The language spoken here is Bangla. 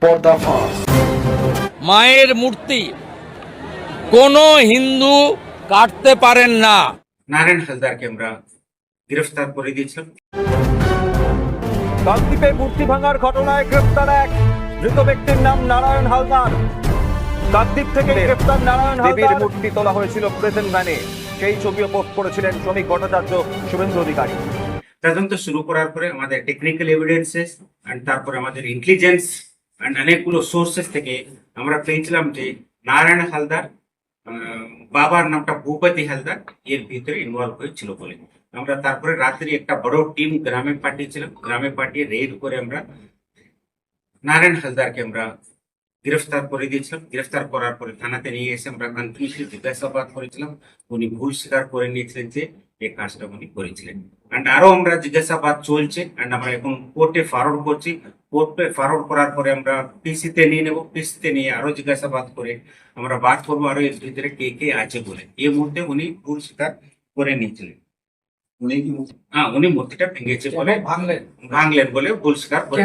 পর্দাফাশ। মায়ের মূর্তি কোনো হিন্দু কাটতে পারেন না। নারায়ণ হালদারকে আমরা গ্রেফতার করে দিয়েছিলাম। কাকদ্বীপে মূর্তি ভাঙার ঘটনায় গ্রেফতার এক মৃত ব্যক্তির নাম নারায়ণ হালদার। কাকদ্বীপ থেকে গ্রেফতার নারায়ণ হালদার। মূর্তি তোলা হয়েছিল প্রেজেন্ট ভ্যানে, সেই ছবিও পোস্ট করেছিলেন শ্রমিক ভট্টাচার্য, শুভেন্দু অধিকারী। তদন্ত শুরু করার পরে আমাদের টেকনিক্যাল এভিডেন্সেস এন্ড তারপরে আমাদের ইন্টেলিজেন্স এন্ড অনেকগুলো সোর্সেস থেকে আমরা পেয়েছিলাম যে নারায়ণ হালদার বাবার নামটা ভূপতি হালদার এর ভিতরে ইনভলভ হয়েছিল বলে আমরা তারপরে রাত্রি একটা বড় টিম গ্রামে পাঠিয়েছিলাম। গ্রামে পাঠিয়ে রেড করে আমরা নারায়ণ হালদারকে আমরা গ্রেফতার করে দিয়েছিলাম। গ্রেফতার করার পরে থানাতে নিয়ে এসে আমরা কন্টিনিউসলি জিজ্ঞাসাবাদ করেছিলাম। উনি ভুল স্বীকার করে নিয়েছিলেন যে এই কাজটা উনি করেছিলেন। অ্যান্ড আরো আমরা জিজ্ঞাসাবাদ চলছে অ্যান্ড আমরা এখন কোর্টে ফরওয়ার্ড করছি। কোর্টে ফরওয়ার্ড করার পরে আমরা পিসিতে নিয়ে নেব। পিসিতে নিয়ে আরো জিজ্ঞাসাবাদ করে আমরা বাদ করবো আরো এর ভিতরে কে কে আছে বলে। এই মুহূর্তে উনি ভুল স্বীকার করে নিয়েছিলেন। উনি মূর্তিটা ভেঙেছে বলে ভাঙলেন বলে ভুল স্বীকার করে